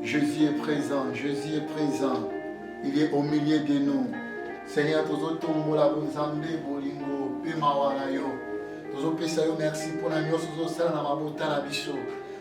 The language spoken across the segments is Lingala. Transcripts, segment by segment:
Jésus est présent, Jésus est présent. Il est au milieu de nous. Seigneur, tozo tombo la bonzambe bolingo pe mawala yo. Tozo pesa yo merci pour la nyonso zo sala na mabota na biso.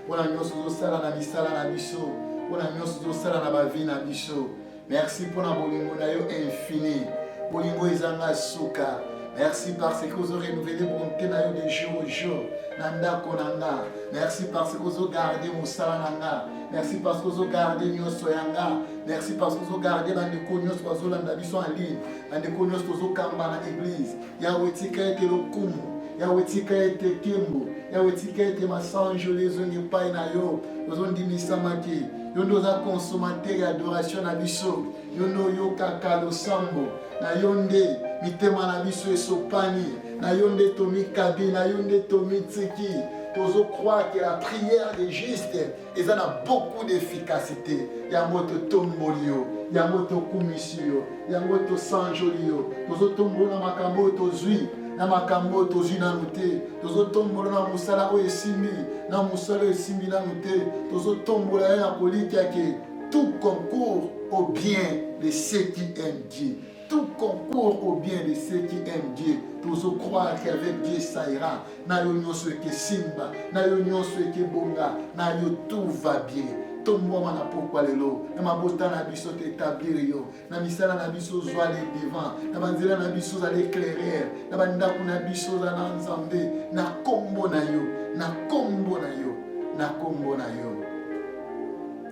Pour la nyonso zo sala na misala na biso. Pour la nyonso zo sala na ba vie na biso. Merci pour la bolingo na yo infini. Bolingo ezanga suka. Merci parce que vous avez renouvelé bonté na yo de jour au jour. Nanda konanga. Merci parce que vous avez gardé mon salananga. Merci parce que vous avez gardé nyoso yanga. Merci parce que vous avez gardé bandeko nyoso bazolanda biso en ligne. Bandeko nyoso tozokamba na église. Yawe tika ete lokumu. Yawe tika ete kembo. Yawe tika ete masanjo lezongi pai na yo. Ozondimisa maki. Yondo za consommateur d'adoration na biso. Yondo yo kaka lo sambo. Na yonde mitema na biso esopani. Na yonde tomi kabi. Na yonde tomi tsiki. Tozo croire que la prière des justes, ils en a beaucoup d'efficacité. Yamoto tombolio, yamoto kumisio, yamoto sanjolio. Tozo tombolo na makambo tozui, na makambo tozui na nute. Tozo tombolo na musala o esimbi, na musala esimbi na nute. Tozo tombolo ya koliki yake. Tout concourt au bien de ceux qui aiment Dieu. Tout concourt au bien de ceux qui aiment Dieu. Tous croire qu'avec Dieu ça ira. Na yo nyonso eke simba, na yo nyonso eke bonga, na yo tout va bien. Tombo wana pourquoi lelo, na mabota na biso t'établir yo, na misala na biso zwa les devant, na banzela na biso za l'éclairer, na bandako na biso za na nzambe, na kombo na yo, na kombo na yo, na kombo na yo.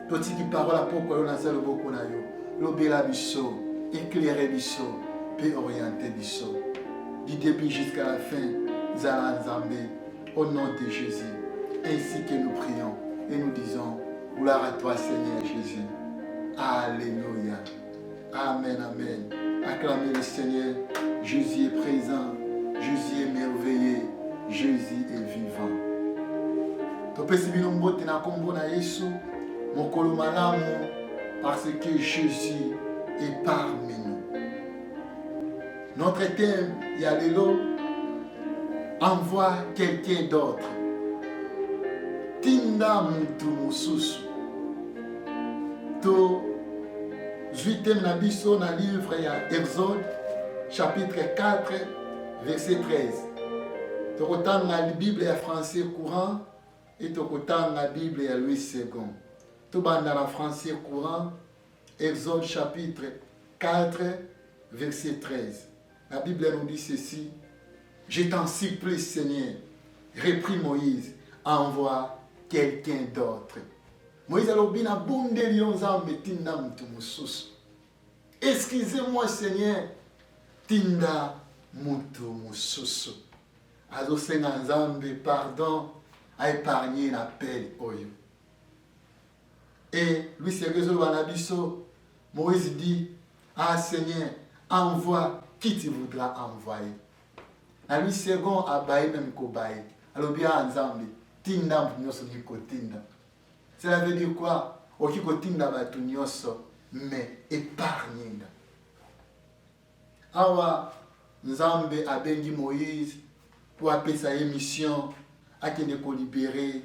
Totiki parole pourquoi yo na zelo boko na yo, lobela biso. Éclairer biso, puis orienter biso. Du début jusqu'à la fin, Zala Nzambe, au nom de Jésus. Ainsi que nous prions et nous disons, gloire à toi Seigneur Jésus. Alléluia. Amen, amen. Acclamez le Seigneur. Jésus est présent. Jésus est merveilleux. Jésus est vivant. Topesi binombo tena kombo na Yesu, mokolo malamu, parce que Jésus est parmi nous. Notre thème, Yalelo, envoie quelqu'un d'autre. Tinda mutu mususu. To zuitem na biso na livre ya Exode, chapitre 4, verset 13. Tokotanga la Bible ya français courant et tokotanga la Bible ya Louis II. Tobanda la français courant, Exode chapitre 4, verset 13. La Bible nous dit ceci. Je t'en supplie, Seigneur, reprit Moïse, envoie quelqu'un d'autre. Moïse a dit, excusez-moi, Seigneur, tinda mutu mususu. Azo senga nzambe pardon a épargné l'appel oyo. Et lui c'est réseau banabiso. Moïse dit, ah Seigneur, envoie qui tu voudras envoyer. Na lui second abaye même ko baye. Alors bien nzambe tinda nyoso ni ko tinda. Cela veut dire quoi? Oki ko tinda batu nyoso mais épargner. Awa nzambe abengi Moïse pour appeler sa mission à kende ko libérer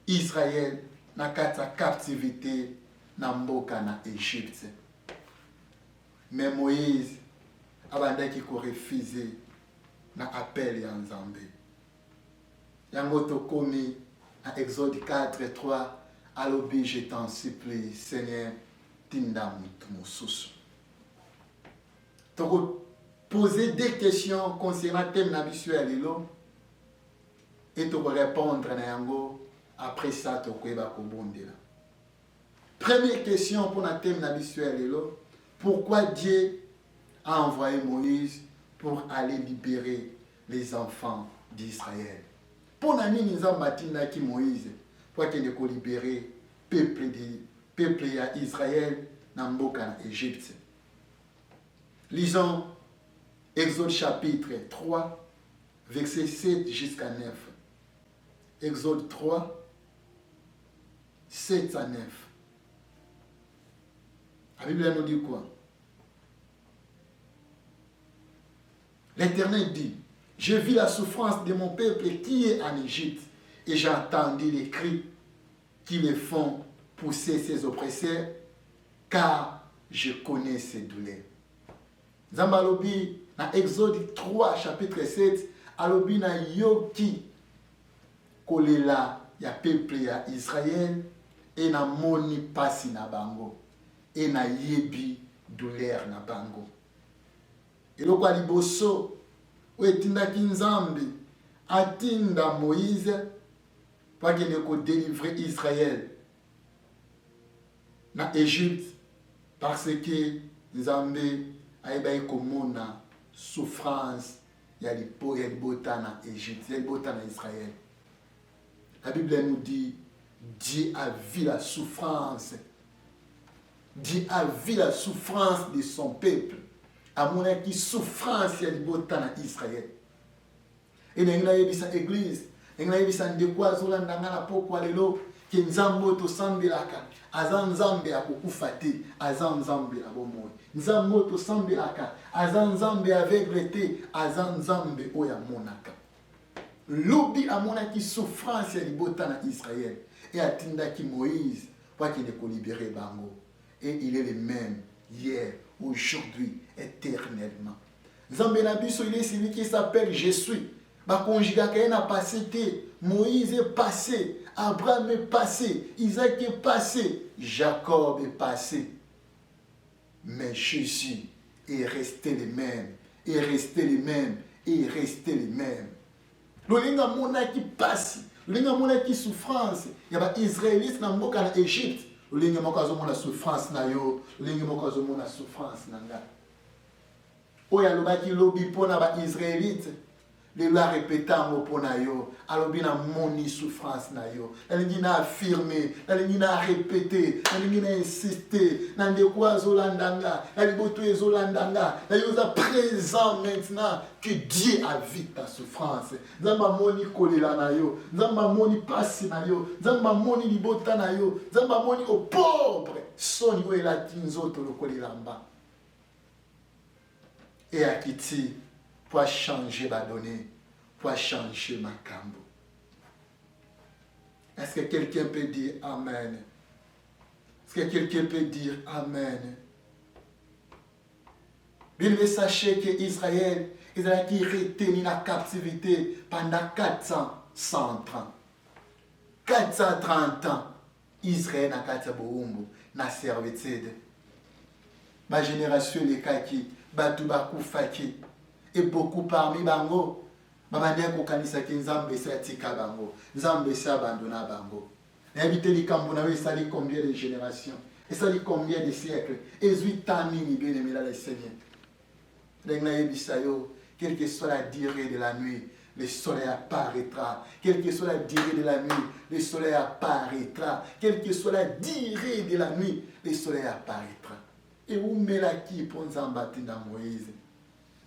Israël na kata captivité na mboka na Égypte. Mais Moïse abandaki ko refuser na appel ya Nzambe. Yango tokomi na Exode 4, 3 alobi je t'en supplie Seigneur tinda mutu mususu. Toko poser des questions concernant thème na biso ya lelo et toko répondre na yango. Après ça, tu vas kobondela. Première question pour notre thème habituel. Pourquoi Dieu a envoyé Moïse pour aller libérer les enfants d'Israël? Pour nous, nous avons bâti Moïse pour qu'il libérer le peuple d'Israël dans l'Égypte. Lisons Exode chapitre 3, verset 7 jusqu'à 9. Exode 3, 7 à 9. La Bible nous dit quoi? L'Éternel dit, je vis la souffrance de mon peuple qui est en Égypte et j'ai entendu les cris qui les font pousser ses oppresseurs, car je connais ses douleurs. Nzambe alobi na Exode 3 chapitre 7 alobi na yoki kolela ya peuple ya Israël et na moni pasi na bango et na yebi douleur na bango. Eloko liboso o etindaki Nzambe atinda Moïse pour qu'il délivrer Israël na Égypte parce que Nzambe aïba komona souffrance ya libota na Égypte, ya libota na Israël. La Bible nous dit Dieu a vu la souffrance. Dieu a vu la souffrance de son peuple. À mon avis, souffrance ya libota na Israël. Et dans l'église, dans l'église, de quoi zolanda na poko lelo ki Nzambe to sambelaka. Azan Nzambe akukufa te, azan Nzambe abomoyi. Nzambe to sambelaka, azan Nzambe aveugle te, azan Nzambe oya monaka. Lobi amonaki souffrance ya libota na Israël et atindaki Moïse pour qu'il ne libérer bango. Et il est le même hier, aujourd'hui, éternellement. Nzambe na biso il est celui qui s'appelle Je suis. Ba conjugaka na passé te, Moïse est passé, Abraham est passé, Isaac est passé, Jacob est passé. Mais Jésus est resté le même, est resté le même, est resté le même. Lolinga mona qui passe, lolinga mona qui souffrance, il y a des Israélites dans mboka na Égypte, lolinga mokazo mona souffrance na yo, lolinga mokazo mona souffrance na nga. Oya lobaki lobi pona ba Israélites. Les la répétant pour nayo, alors bien moni souffrance nayo. Elle dit na affirmer, elle dit na répéter, elle dit na insister. Nande quoi zolandanga, elle boto zolandanga. Elle est présent maintenant que Dieu a vu ta souffrance. Zamba moni kolela nayo, zamba moni passe nayo, zamba moni libota nayo, zamba moni au pauvre. Son yo elatinzo to lo kolelamba. Et à Kiti. Pour changer ma donnée, pour changer ma cambo. Est-ce que quelqu'un peut dire Amen? Est-ce que quelqu'un peut dire Amen? Bien, mais sachez que Israël a été retenu dans la captivité pendant 430 ans. 430 ans, Israël n'a pas na servitude. Ma génération, les kaki, batubaku faki. Et beaucoup parmi bango, babandeko kokanisa ki Nzambe sa tika bango, Nzambe sa abandonna bango. N'habite likambo na we sali combien de générations, et sali combien de siècles, et 8 ans ni bien aimé le Seigneur. L'engla yebisayo, quelle que soit la durée de la nuit, le soleil apparaîtra. Quelle que soit la durée de la nuit, le soleil apparaîtra. Quelle que soit la durée de la nuit, le soleil apparaîtra. Et où met la qui pour Nzamba tinda Moïse?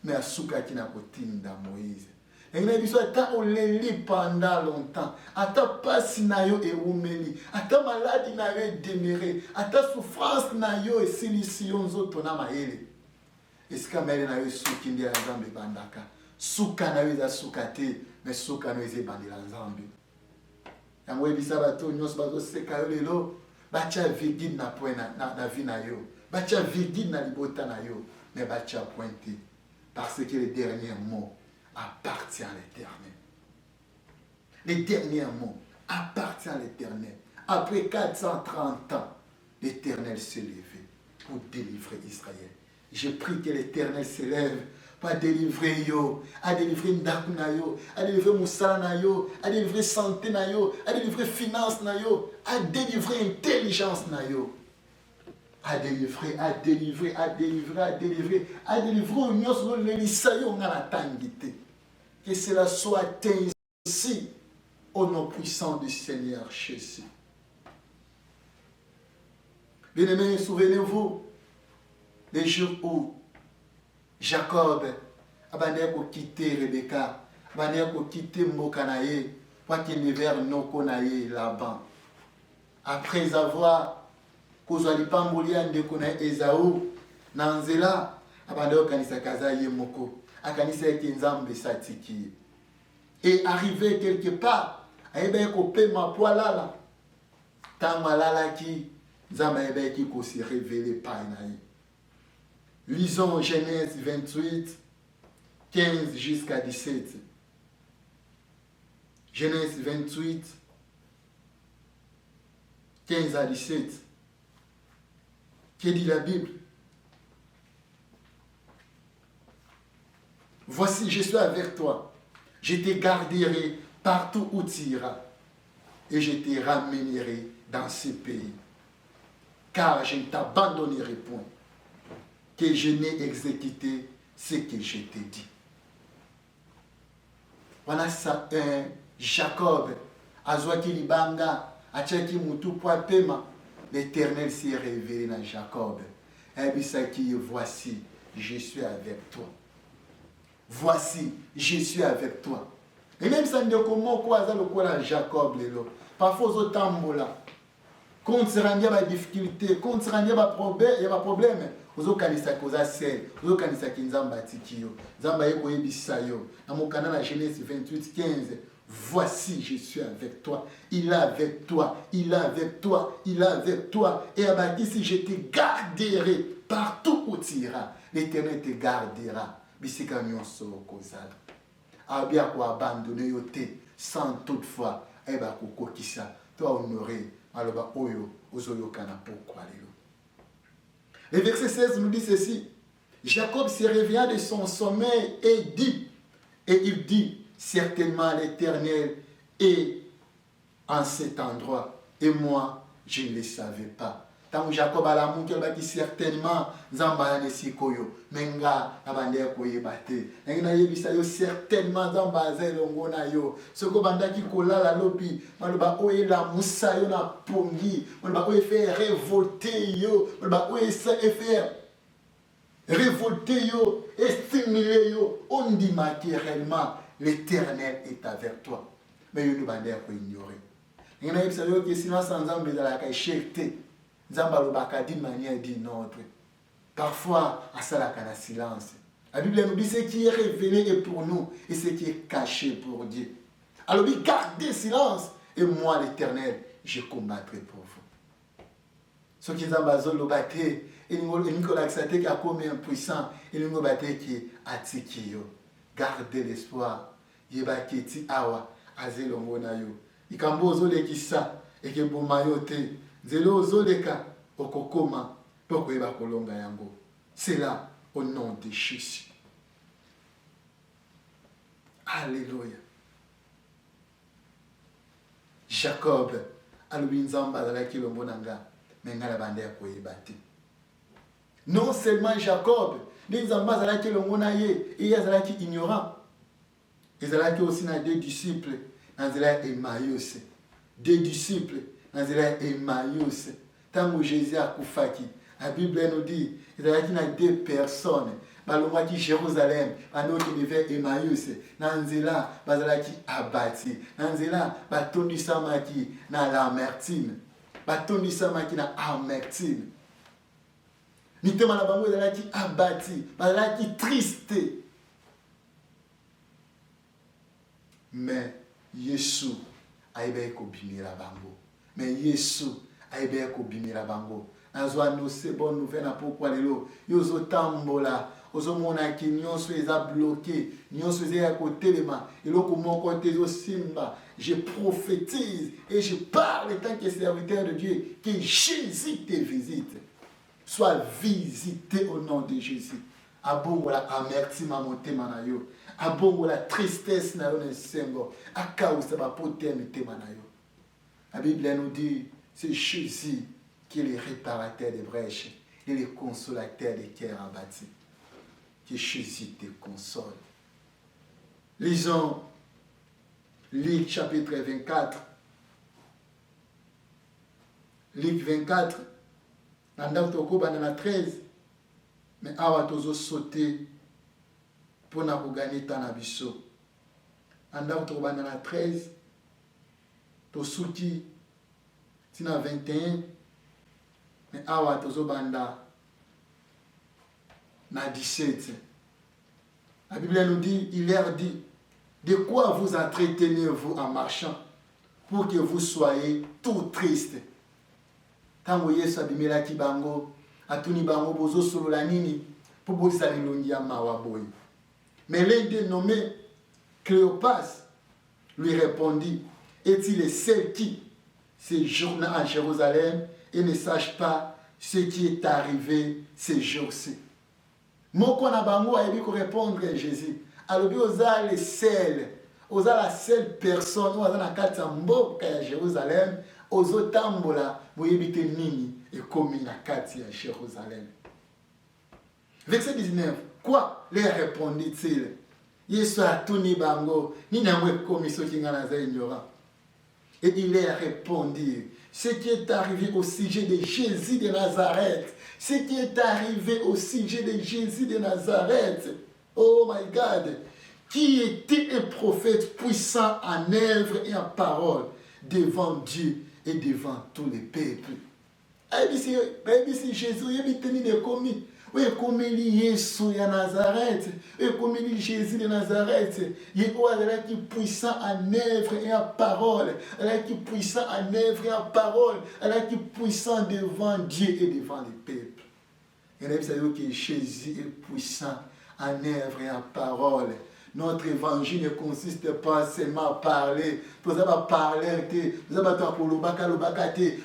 Mais à souka qui n'a pas tinda Moïse. Et il a dit ata oleli pendant longtemps. Ata pasi na yo e umeli. Ata maladie na yo demeuré. Ata souffrance na yo e silicion zoto na maele. Eska mele na yo souki ndi ya Nzambe bandaka. Souka na yo za soukate, mais souka na yo ze bandela Nzambe. Yango ebisa bato nyos bazo seka yo lelo, bacha vigide na poena na vie na yo. Bacha vigide na libota na yo, mais bacha pointe. Parce que le dernier mot appartient à l'Éternel. Le dernier mot appartient à l'Éternel. Après 430 ans, l'Éternel s'est levé pour délivrer Israël. Je prie que l'Éternel s'élève pour délivrer yo, à délivrer Ndaku na yo, à délivrer Moussala na yo, à délivrer santé na yo, à délivrer finance na yo, à délivrer intelligence na yo. À délivrer, à délivrer, à délivrer, à délivrer, à délivrer que cela soit ainsi au nom puissant du Seigneur Jésus. Bien-aimés, souvenez-vous des jours où Jacob a quitté Rebecca, a quitté Mokanaye, pour qu'il ne vers Nokonaye là-bas. Après avoir kozwali pamboli ya ndeko na Esaú na nzela abanda okanisa kaza ye moko akanisa yeke Nzambe satiki et arrivé quelque part ayeba ko pema poalala tant malala qui Nzamba qui s'est révélé par Naï. Lisons Genèse 28, 15 jusqu'à 17. Genèse 28, 15 à 17. Que dit la Bible? Voici, je suis avec toi. Je te garderai partout où tu iras. Et je te ramènerai dans ce pays. Car je ne t'abandonnerai point. Que je n'ai exécuté ce que je t'ai dit. Voilà ça, Jacob. Azwaki libanga. Achaki mutu poa pema. L'Éternel s'est révélé dans Jacob. Ebisaki, voici, je suis avec toi. Voici, je suis avec toi. Et même ça ne dit comment quoi ça le quoi Jacob lelo. Parfois aux tambola. Quand tu rends à difficulté, quand tu rends à problème, il y a pas problème. Ozo kanisa koza sel, ozo kanisa kinzamba tikio. Zamba yeko yebisayo. Dans mon canal à Genèse 28 15. Voici, je suis avec toi. Il est avec toi. Il est avec toi. Il est avec toi. Et Abadi, si je te garderai partout où tu iras, l'Éternel te gardera. Bisika nyonso kozala. Abia ko abandonner yote sans toutefois eba kokokisa. Toi honoré maloba oyo ozoyokana pourquoi lelo. Le verset 16 nous dit ceci. Jacob se réveilla de son sommeil et il dit, certainement l'Éternel est en cet endroit. Et moi, je ne le savais pas. Tant Jacob a l'amour qu'il a dit certainement, Zamba ne sikoyo, menga abande koye bate. Ngina yebisa yo certainement Zamba zelongo na yo. Soko banda ki kola la lopi, maloba oye la musa yo na pongi, maloba oye faire révolter yo, maloba oye faire révolter yo, stimuler yo. On dit matériellement, l'Éternel est avec toi. Mais il nous bande à ignorer. Ngina yebisa yo que sinon sans Zamba la ka échecté. Zamba lobaka d'une manière d'une autre. Parfois, à ça la silence. La Bible nous dit ce qui est révélé est pour nous et ce qui est caché pour Dieu. Alors, gardez silence et moi, l'Éternel, je combattrai pour vous. Ce qui est Zamba lobate et Nicolas Xate qui a commis impuissant et nous lobate qui a tikio. Gardez l'espoir. Yebaketi awa azelongo na yo. Ikambo zole kisa et que bomayote. Zelo zoleka okokoma poko eba kolonga yango. C'est là au nom de Jésus. Alléluia. Jacob alubinzamba zalaki lombonanga mengala bande ya koyebate. Non seulement Jacob, l'inzamba zalaki lombona ye, et zalaki ignorant. Il zalaki aussi na deux disciples, dans zela Emmaüs. Deux disciples dans Emmaüs. Tant que Jésus a koufaki, la Bible nous dit, il y a deux personnes. Balomaki Jérusalem, anoki devait Emmaüs. Nanzela, bazalaki abati. Nanzela, batondi samaki na l'amertume. Batondi samaki na amertume. Mitema na bango bazalaki abati, bazalaki triste. Mais Yesu aibe ko bimira bango. Mais Yesu aibe ko bimira bango. Azwa no se bonne nouvelle na pourquoi lelo yozo tambola ozo mona ki nyonso eza bloqué nyonso eza ya kotelema eloko moko tezo simba. Je prophétise et je parle en tant que serviteur de Dieu que Jésus te visite. Sois visité au nom de Jésus. Abongo la amertume à motema na yo. Abongo la tristesse na yo na sengo. Akausa ba poteme tema na yo. La Bible nous dit c'est Jésus qui est le réparateur des brèches et le consolateur des cœurs abattus. Que Jésus te console. Lisons Luc chapitre 24. Luc 24. Dans toko banana 13. Mais awa tozo sauter pour na gagner tanabiso. Dans toko banana 13. To souti tina 21. Mais awa tozo banda na 17. La Bible nous dit, il leur dit, de quoi vous entretenez-vous en marchant pour que vous soyez tout tristes Tango Yesu abimelaki bango, atuni bango bozo solola nini pour bozala milongi ya mawa boy. Mais l'un dénommé Cléopas lui répondit, est-il le seul qui séjourne à Jérusalem et ne sache pas ce qui est arrivé ces jours-ci? Moko na bango ayebi ko répondre à Jésus. Alobi oza le seul, oza la seule personne oza na kati ya mboka ya Jérusalem, ozotambola boyebi te nini ekomi na kati ya Jérusalem. Verset 19. Quoi leur répondit-il? Yesu atuni bango, nini yango ekomi soki nga naza ignorant? Et il leur répondit, ce qui est arrivé au sujet de Jésus de Nazareth, ce qui est arrivé au sujet de Jésus de Nazareth, oh my God, qui était un prophète puissant en œuvre et en parole devant Dieu et devant tous les peuples. Jésus, il est commis. Oui, comme il est Jésus de Nazareth, oui, comme il est Jésus de Nazareth, il est puissant en œuvre et en parole, il est puissant en œuvre et en parole, il est puissant devant Dieu et devant les peuples. Et vous savez que Jésus est puissant en œuvre et en parole. Notre évangile ne consiste pas seulement à parler,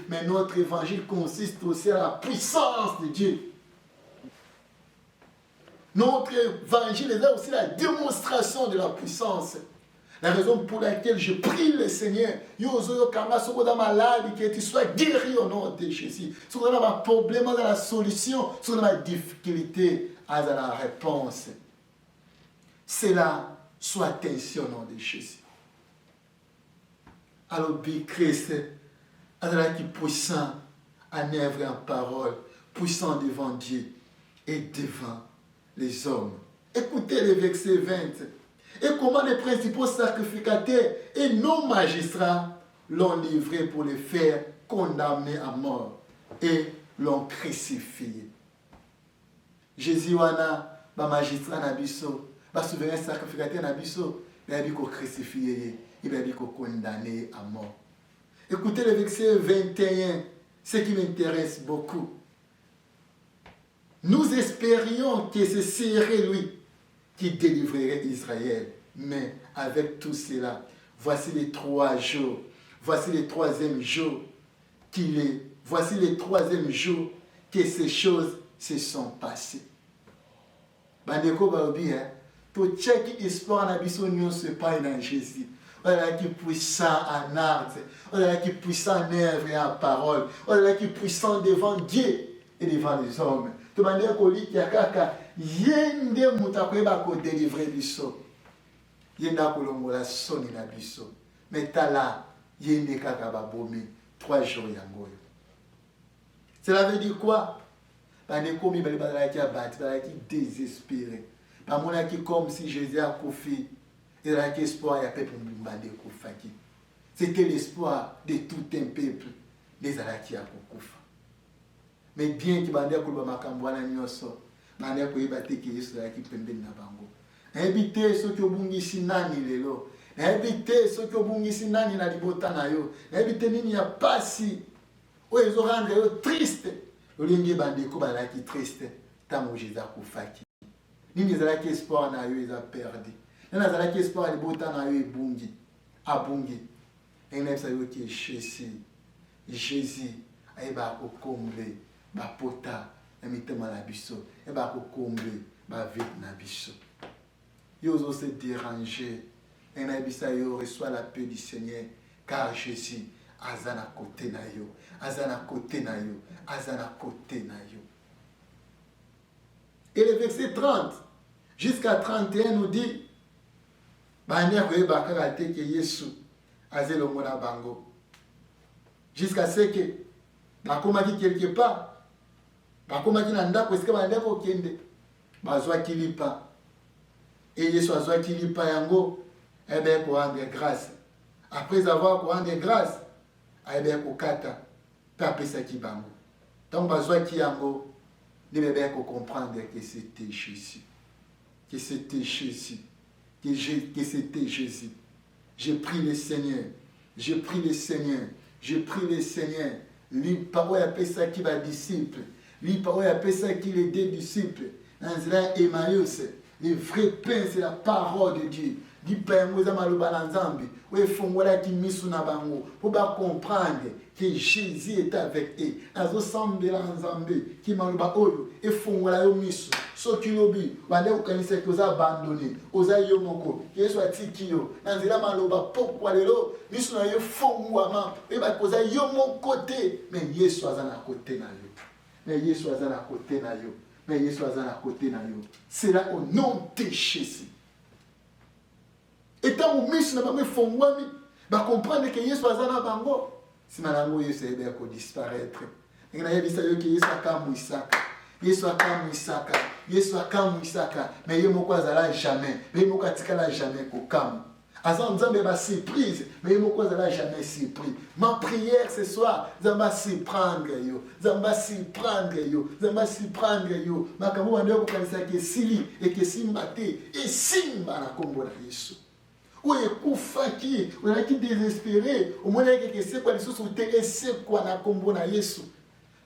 mais notre évangile consiste aussi à la puissance de Dieu. Notre évangile est aussi la démonstration de la puissance. La raison pour laquelle je prie le Seigneur, que tu sois guéri au nom de Jésus. Si tu as un problème, dans la solution, si tu as une difficulté, à la réponse. Cela soit attention au nom de Jésus. Alors, Christ, qui est puissant en œuvre et en parole, puissant devant Dieu et devant les hommes. Écoutez le verset 20. Et comment les principaux sacrificateurs et nos magistrats l'ont livré pour les faire condamner à mort et l'ont crucifié. Jésus wana ba magistrat na biso, ba souverain sacrificateur na biso, il a dit qu'on crucifié, il a dit qu'on condamné à mort. Écoutez le verset 21, ce qui m'intéresse beaucoup. Nous espérions que ce serait lui qui délivrerait Israël. Mais avec tout cela, voici les 3 jours, voici le 3e jour qu'il est, voici le 3e jour que ces choses se sont passées. Bandeko baobi, to check histoire na biso nyonso pas dans Jésus. Voilà qui est puissant en art, voilà qui est puissant en œuvre et en parole, voilà qui est puissant devant Dieu et devant les hommes. De manière qu'on lit qu'il y a kaka, yende mutakweba ko délivrer biso. Yenda kolongola soni na biso. Mais tala, yende kaka babomi 3 jours yangoyo. Cela veut dire quoi? Parce que les gens qui désespérés. Parce que comme si Jésus a confié, il a espoir à peuple. C'était l'espoir de tout un peuple. Les Alaki a confié. Mais bien que bande ko ba makambo na nyoso bande ko ibate ke Yesu yaki pembeni na bango ebite soki obungisi nani lelo ebite soki obungisi nani na libota na yo ebite nini ya pasi o ezo rendre yo triste olingi bande ko balaki triste tango Jésus akufaki nini zalaki espoir na yo eza perdu nana zalaki espoir libota na yo ebungi abungi enepsa yo ki Jésus aiba ko combler ba pota na mitema na biso e ba ko combler ba vide na biso yo zo se déranger et na bisa yo reçoit la paix du Seigneur car Jésus azana côté na yo azana côté na yo azana côté na yo. Et le verset 30 jusqu'à 31 nous dit banya ko e ba ka te ke Yesu azelo mona bango jusqu'à ce que bakomaki quelque part bakomaki na ndako esika bandeko kende bazwaki lipa et Yesu azwaki lipa yango ebe ko rendre grâce après avoir ko rendre grâce ebe ko kata pe apesaki bango donc bazwaki yango ne bebe ko comprendre que c'était Jésus que c'était Jésus que c'était Jésus. Je prie le Seigneur, je prie le Seigneur, je prie le Seigneur, lipa oyo apesaki badisciple, lipa oyo apesaki les deux disciples na nzela ya Emmaüs. Le vrai pain, c'est la parole de Dieu. Lipa yango eza maloba na Nzambe oyo efungolaki miso na bango po bacomprendre que Jésus est avec eux. Azosambela Nzambe ki maloba oyo efungola yo miso soki lobi bande kokanisa ke oza abandonné oza yo moko Yesu atiki yo na nzela maloba pokwa lelo miso na yo efungwama oyeba koza yo moko te, mais Yesu aza na kote na yo, mais Yesu aza na kote na yo, mais Yesu aza na kote na yo. C'est là au nom de Jésus. Et tant que miso na bango efungwami bacomprendre que Yesu aza na bango, sima nango Yesu ayeba kodisparaître. Ngena yebisa yo ke Yesu akamwisaka, Yesu akamwisaka, Yesu akamwisaka, mais ye moko azala jamais, mais ye moko atikala jamais kokamu. Aza Nzambe ba surprise, mais ye moko azala jamais surpris. Ma prière ce soir, Nzamba surprendre yo, Nzamba surprendre yo, Nzamba surprendre yo. Makambo wande ko kanisa ke sili et que simba te et simba na kombo na Yesu. Ou ekufaki, ou qui désespéré, au moins que c'est quoi les choses sont intéressées quoi na kombo na Yesu.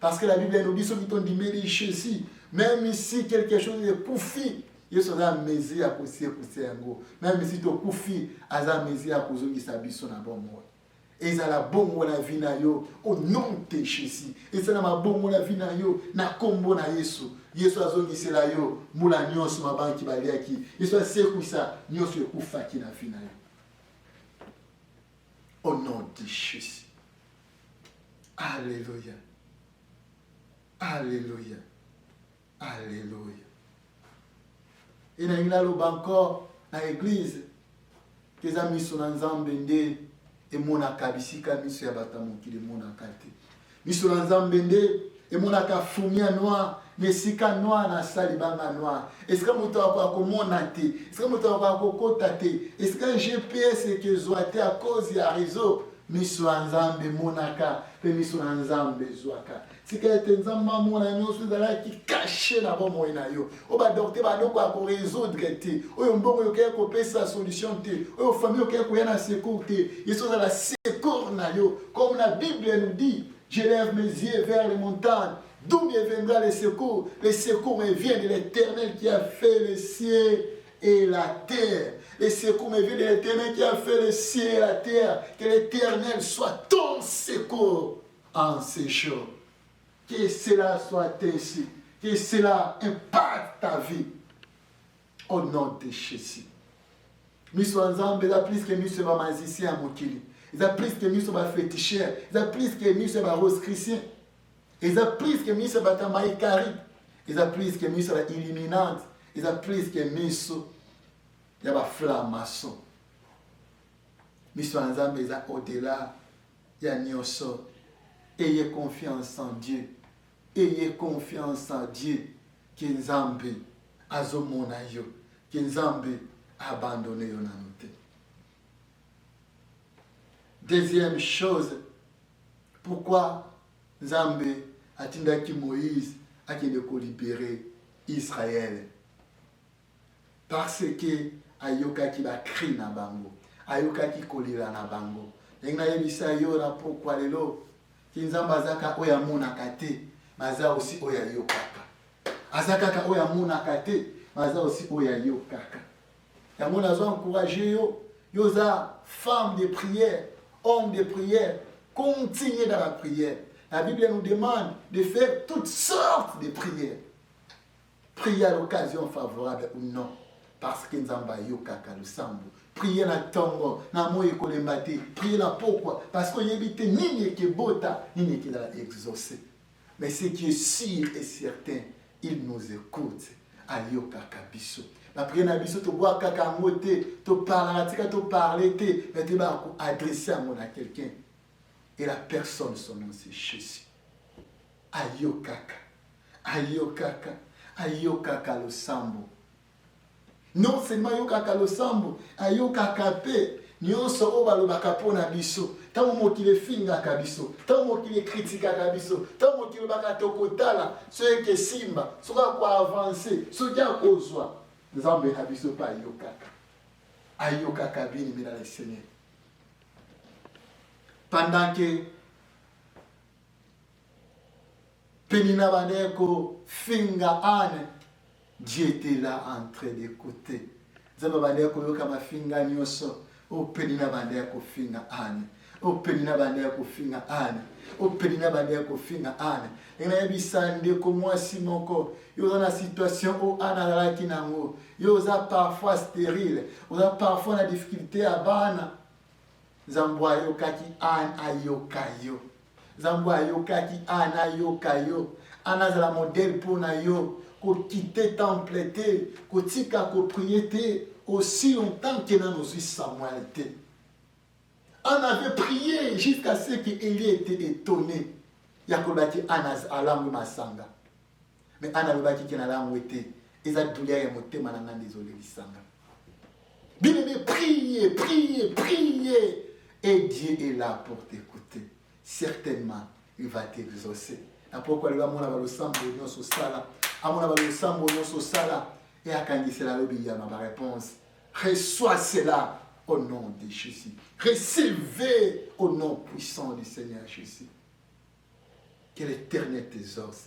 Parce que la Bible nous dit ceux qui t'ont dit mais ici, même si quelque chose est poufi, Yesu a mesi à pousser yango. Même si tu poufi, aza mesi à pousser qui s'habille na bon moi. Et ça la bongo la vie na yo au nom de Jésus. Et ça la bongo la vie na yo na kombo na Yesu. Yesu azongisi la yo mula nyonso mabanki baliaki. Yesu asekuisa nyonso ekufaki na vie na yo. Au nom de Jésus. Alléluia. Alléluia. Alléluia. Et na ngala encore na église que za miso na Nzambe nde emona kabisika miso ya batamuki le mona kate. Miso na Nzambe nde emona ka fumia noir, nesika noir na salibanga noir. Est-ce que moto akomona te? Est-ce que moto akokota te? Est-ce que GPS que zoate à cause ya réseau miso na Nzambe monaka pe miso na Nzambe zwaka. Si quelqu'un Nzamba mona nyonso zala ki caché na bon moyen na yo. O ba docteur ba doko ko résoudre te. Oyo mbongo yo ke ko pesa solution te. Oyo famille yo ke ko yana secours te. Yeso za la secours na yo. Comme la Bible nous dit, je lève mes yeux vers les montagnes. D'où me viendra le secours? Le secours me vient de l'Éternel qui a fait le ciel et la terre. Le secours me vient de l'Éternel qui a fait le ciel et la terre. Que l'Éternel soit ton secours en ces jours. Que cela soit ainsi. Que cela impacte ta vie. Au nom de Jésus. Nous sommes ensemble, il y a plus que nous sommes magiciens à Mokili. Il y a plus que nous sommes féticheurs. Il y a plus que nous sommes rose chrétiens. Il y a plus que nous sommes maïkari. Il y a plus que nous sommes illuminantes. Il y a plus que nous sommes flammaçons. Nous sommes ensemble, il y a au-delà. Il y a Nyoso. Ayez confiance en Dieu. Ayez confiance en Dieu. Que Nzambe azomona yo. Que Nzambe abandonné yo na note. Deuxième chose, pourquoi Nzambe atindaki Moïse akende ko libérer Israël? Parce que ayokaki ba cri na bango, ayokaki kolila na bango. Ngena yebisa yo na pourquoi lelo Nzambe azaka oya monaka te, maza aussi oya yokaka. Azaka oya monaka te, maza aussi oya yokaka. Yango nazo encourager yo, yoza femme de prière, homme de prière, continuez dans la prière. La Bible nous demande de faire toutes sortes de prières. Priez à l'occasion favorable ou non, parce que Nzamba yokaka lusambo. Priez na tongo, na moye kolembate, priez na pourquoi? Parce que yebite nini ke bota, nini ke la exaucer. Mais ce qui est sûr et certain, il nous écoute. Ayokaka biso. La prière na biso to bois kaka moté, to parler, to parler te, mais tu vas adresser à quelqu'un. Et la personne, son nom c'est Jésus. Ayokaka. Ayokaka. Ayokaka lo sambo. Non seulement ayokaka lo sambo, ayokaka pe. Nyonso o balobaka pona biso. Tango mokile fingaka biso. Tango mokile kritikaka biso. Tango mokile baka tokotala. Soki simba. Soki kwa avancer. Soki akozwa. Nzambe na biso pa ayokaka. Ayokaka bini mina le Seigneur. Pendant que Penina bandeko finga ane. Dieu était là en train d'écouter. Zamba bandeko yoka mafinga nyoso. O penina bandeko finga ane. O penina bandeko finga ane. O penina bandeko finga ane. Ena yebisande ko mwasi moko. Yo dans la situation où ana la kinango. Yo za parfois stérile. Oza parfois la difficulté à bana. Zambwa yokaki an ayokayo. Zambwa yokaki an ayokayo. Ana za la modèle pour na yo. Ko quitter temple te. Ko tika ko prier te. Aussi longtemps que dans nos vies Samuel te. On avait prié jusqu'à ce qu'Élie était étonné. Yakobaki Anas alamu masanga. Mais Anna lobaki qui n'a l'amour été. Et ça douleur et motema nana désolé lisanga. Bien aimé, priez, priez, priez. Et Dieu est là pour t'écouter. Certainement, il va t'exaucer. Et pourquoi le amour va le sambo non so sala. Amour va le sambo non so sala. Et à quand c'est la lobby ma réponse. Reçois cela au nom de Jésus. Recevez au nom puissant du Seigneur Jésus. Que l'Éternel t'exauce.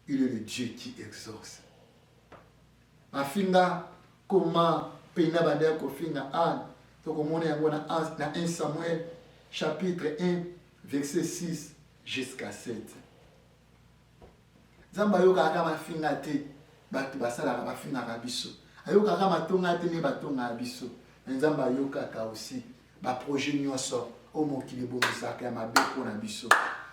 Il est le Dieu qui exauce. Ma finga, comment Peina Bader Kofinga Anne, donc on est dans 1 Samuel, chapitre 1, verset 6 jusqu'à 7. Zamba yoka kama finga te, batu basala kama finga kabiso. Ayoka kama tonga te ne batonga abiso. Nzamba yoka ka aussi, ba projet nyonso, o mokili bomisaka ya mabe pona biso.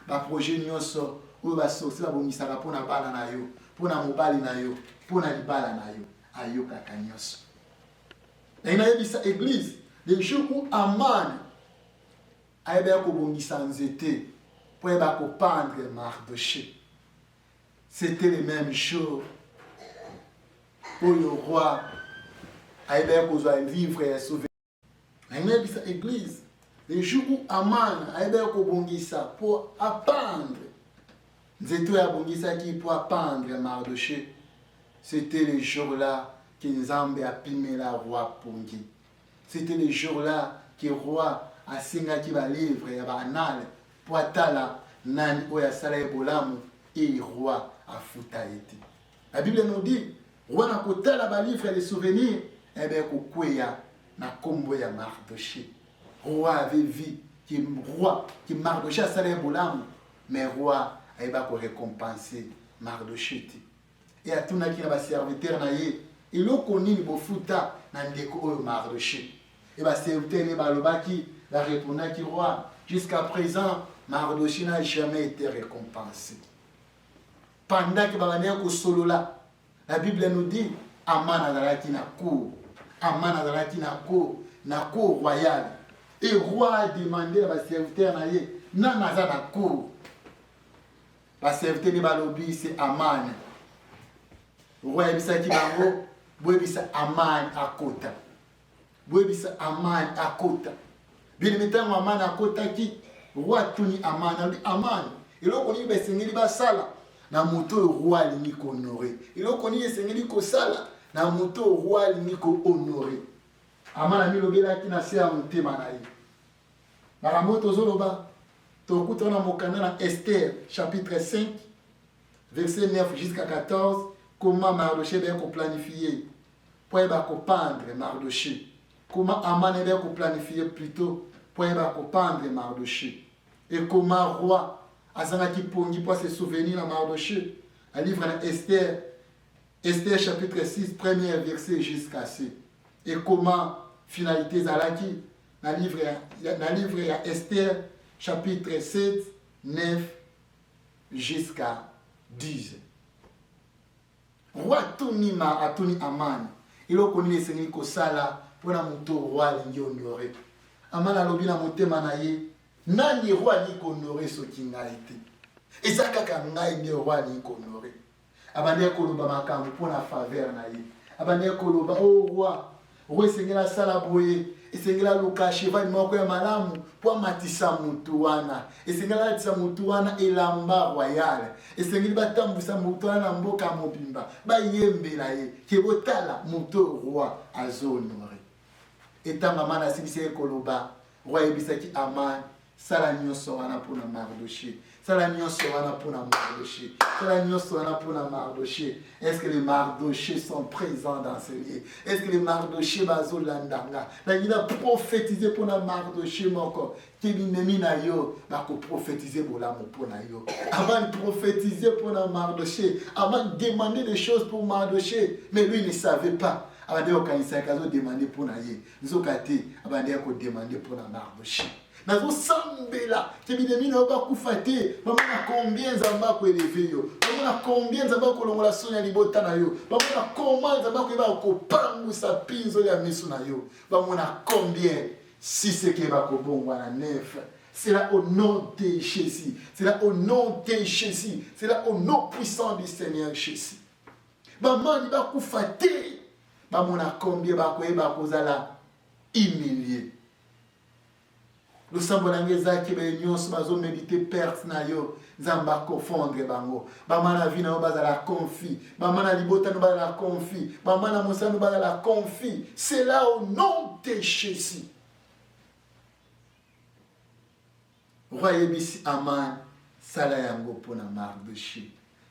Ba projet nyonso, o ba sorti ba bomisaka pona bana na yo, pona mobali na yo, pona libala na yo. Ayoka ka nyonso. Et il a dit ça église, le jour où Aman a été kobongisa nzete pour être pendre Mardoché. C'était le même jour où le roi a été kozwa livre et souvenir. Il a dit ça église, le jour où Aman a été kobongisa pour appendre nzete ya bongisa qui pour appendre Mardoché. C'était le jour-là que Nzambe a pimé la roi Pongi. C'était le jour-là que le roi a signé qui va livre et va anal pour atala nan oya sala ebolamu et le roi a futaïti. La Bible nous dit, roi na kotala ba livre les souvenirs et bien kokweya na kombo ya Mardoché. Roi avait vu que roi qui Mardoché a sala ebolamu mais roi a ba ko récompenser Mardoché. Et à tout na qui na serviteur na ye il a connu le bofuta na ndeko oyo Mardoché. Et ba serviteur ne ba lobaki la répondant qui roi jusqu'à présent Mardoché n'a jamais été récompensé. Pendant que ba ko solo là la Bible nous dit Aman azalaki na cour. Aman azalaki na cour royale. Et roi a demandé à ba serviteur na ye na naza na cour. Ba serviteur ne ba lobi c'est Aman. Roi ebisaki bango boyebisa Aman akota. Boyebisa Aman akota. Bien metango Aman akotaki roi tuni Aman Aman eloko ni besengeli basala na moto roi alingi ko honorer. Eloko ni esengeli ko sala na moto roi alingi ko honorer. Aman ami lobelaki na se ya motema na ye. Na moto zoloba tokuta na mokanda na Esther chapitre 5 verset 9 jusqu'à 14. Comment Mardoché est planifié pour pendre Mardoché. Comment Aman est planifié plutôt pour pendre Mardoché. Et comment roi Azanaki Pongi pour se souvenir de Mardoché. Un livre de Esther, Esther chapitre 6, premier verset jusqu'à 7. Et comment finalité Zalaki, dans le livre de Esther chapitre 7, 9 jusqu'à 10. Roi Tony atuni Aman. Il a connu les seigneurs Kosala pour la moto roi lingi honoré. Aman a lobi na motema na ye. Nani roi ni honoré ce qui n'a été. Et ça kaka ngai ni roi ni honoré. Abande koloba makambo pour la faveur na ye. Abande koloba oh roi. Roi seigneur sala boye. Esengela luka cheval moko ya malamu po matisa mutu wana. Esengela matisa mutu wana elamba royal. Esengeli batambusa mutu wana mboka mobimba. Ba yembela ye kebotala mutu roi azonore. Etanga mana sibise koloba roi ebisaki Aman sala nyonso wana pona Mardoché. Sala nyonso wana pour Mardoché. Sala nyonso wana pour Mardoché. Est-ce que les Mardochés sont présents dans ce lieu? Est-ce que les Mardochés bazo landanga? Là il a prophétisé pour Mardoché moko. Kebinemi na yo bako prophétiser pour la pour na yo. Avant de prophétiser pour Mardoché, avant de demander des choses pour Mardoché, mais lui ne savait pas. Avant de kanisa kazo demander pour na ye. Nzokate avant de ko demander pour Mardoché. Nazo sambela kebinemi na ba kufate mama na combien zamba ko élever yo mama na combien zamba ko longola sonya libota na yo mama na combien zamba ko ba ko pangu sa pinzo ya misu na yo mama na combien si c'est que ba ko bongwa na neuf. C'est là au nom de Jésus, c'est là au nom de Jésus, c'est là au nom puissant du Seigneur Jésus. Maman ni ba kufate mama na combien ba ko zala humilié. Nous sommes dans les actes qui sont méditer perte na yo zamba confondre bango bama na vie na yo bazala confi bama na libota no bazala confi bama na musa no bazala confi. C'est là au nom de Jésus. Roi Yebisi Aman sala yango pona Mardoché,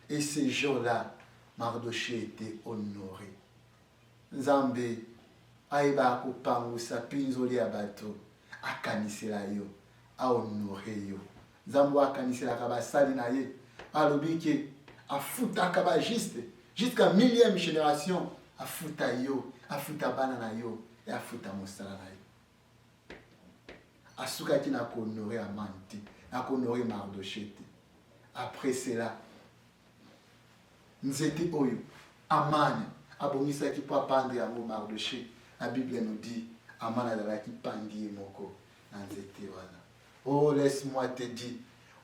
et ce jour-là Mardoché était honoré. Nzambe aiba ko pangu sa pinzoli abato akanisela yo ahonore yo. Nzambe akanisela ka basali na ye alobi ke afuta ka ba jusqu'à millième génération afuta yo afuta bana na yo et afuta mosala na yo. Asuka ki na ko honorer Amanti na ko honorer Mardoché. Après cela nzete oyo Aman abongisa ki po apendre yango Mardoché. La Bible nous dit Aman azalaki pandi moko na nzete wana. Oh, laisse-moi te dire,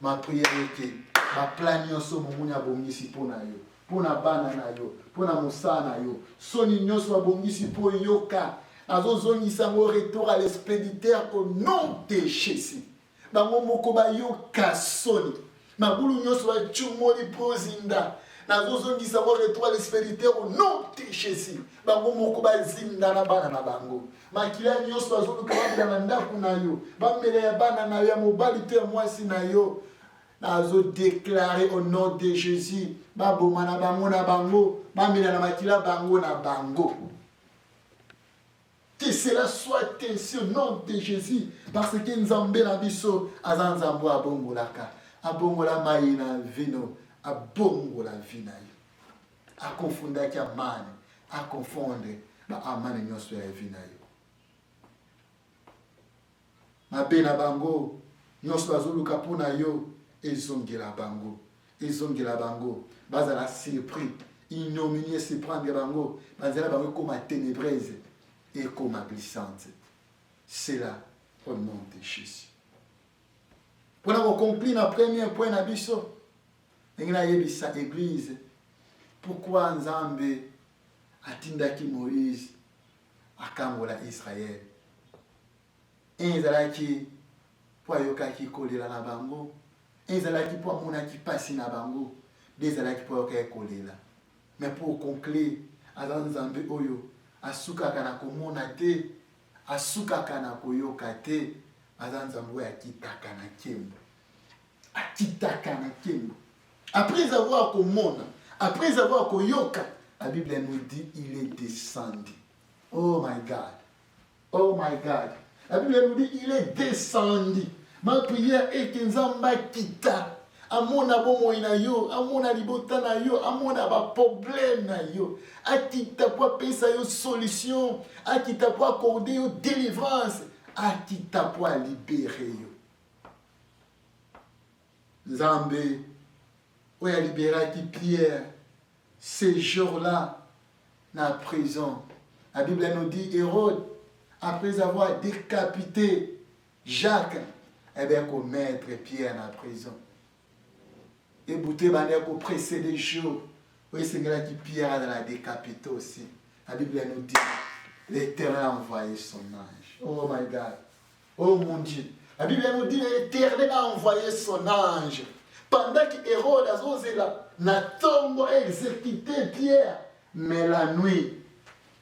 ma prière est que ma plan nyonso momuni abongisi po na yo, po na bana na yo, po na mosala na yo, soni nyonso abongisi po yoka, azozongisa ngo retour à l'expéditeur au nom de Jésus. Bango moko ba yoka soni, mabulu nyonso ba chumoli po zinda. Nazozongisa ngo retour à l'expéditeur au nom de Jésus. Bango moko ba zinda na bana na bango. Makila nyonso azoluka babila na ndako na yo bamela ya bana na yo ya mobali te ya mwasi na yo nazo déclarer au nom de Jésus baboma na bango na bango bamela na makila bango na bango. Que cela soit ainsi au nom de Jésus, parce que Nzambe na biso aza Nzambe abongolaka abongola mai na vino abongola vina yo akofundaki amani akofondre ba amani nyonso ya vina yo. Mabe na bango nyonso bazoluka mpona yo ezongela bango bazala surpris ignominie se prendre bango bazala bango comme ténébreuse et comme glissante. C'est là au nom de Jésus. Pour nous conclure le premier point na biso ngina yebisa église pourquoi Nzambe atindaki Moïse akambola Israël. Ezalaki po ayokaki kolela na bango, ezalaki po amonaki pasi na bango, ezalaki po ayokaki kolela. Mais pour conclure, aza Nzambe oyo asukaka na komona te, asukaka na koyoka te, aza Nzambe oyo akitaka na nkembo. Akitaka na nkembo. Après avoir komona, après avoir koyoka, la Bible nous dit il est descendu. Oh my God. Oh my God. La Bible nous dit il est descendu. Ma prière est que Nzamba kita. Amona bomo na yo, amona libota na yo, amona ba problème na yo. Akita pour pesa yo solution, akita pour accorder yo délivrance, akita pour libérer yo. Nzambe oya libéra qui Pierre ces jours-là dans la prison. La Bible nous dit Hérode après avoir décapité Jacques, eh bien, qu'on mettre Pierre dans la prison. Et bouté bannière pour précéder jour, oui, c'est là qui Pierre dans la décapité aussi. La Bible nous dit, l'Éternel a envoyé son ange. Oh my God. Oh mon Dieu. La Bible nous dit, l'Éternel a envoyé son ange. Pendant que Hérode a osé là, n'a tombe exécuté Pierre. Mais la nuit,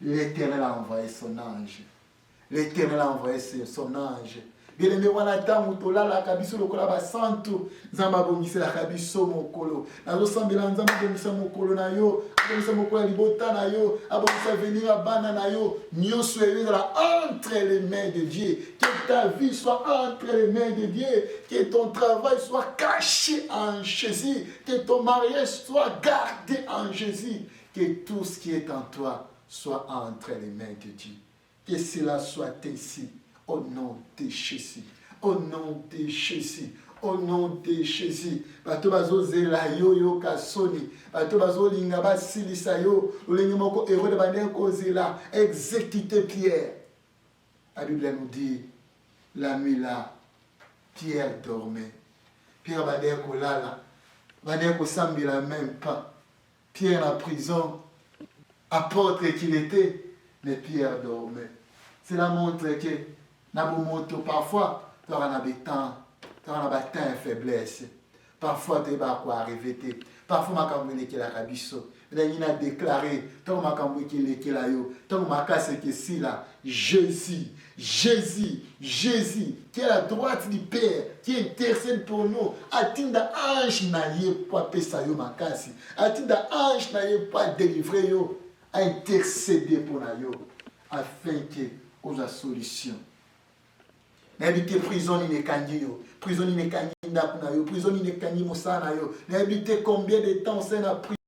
l'Éternel a envoyé son ange. L'Éternel a envoyé son ange. Bien-aimé, wana tangu tolala kabiso lokola basantu nzambe abongisela biso mokolo nazosambela nzambe abongisa mokolo na yo abongisa mokolo ya libota na yo abongisa venir ya bana na yo nyonso ezala entre les mains de Dieu. Que ta vie soit entre les mains de Dieu, que ton travail soit caché en Jésus, que ton mariage soit gardé en Jésus, que tout ce qui est en toi soit entre les mains de Dieu. Que cela soit ainsi. Au nom de Jésus, au nom de Jésus, au nom de Jésus. Bato bazo zela yo yo kasoni, bato bazo linga basilisa yo, ulengi moko erode bandeko zela, exécuter Pierre. La Bible nous dit, la nuit là, Pierre dormait. Pierre bandeko lala, bandeko sambila même pas. Pierre en prison, apôtre qu'il était, mais Pierre dormait. Cela montre que Nabumoto, parfois, tu as des temps faiblesse. Parfois, tu vas arriver. Parfois, tu as rabisso. Il a déclaré, tu as Jésus, Jésus, Jésus, qui est à la droite du Père, qui intercède pour nous. Atinda ange n'aille pas pesa yo makasi. Atinda ange n'aille pas délivrer yo, à intercéder pour nous, afin que aux la solution. N'habitez prison ni kanyo, prison ni kanyi ndaku na yo, prison ni kanyi mosana yo. N'habitez combien de temps c'est na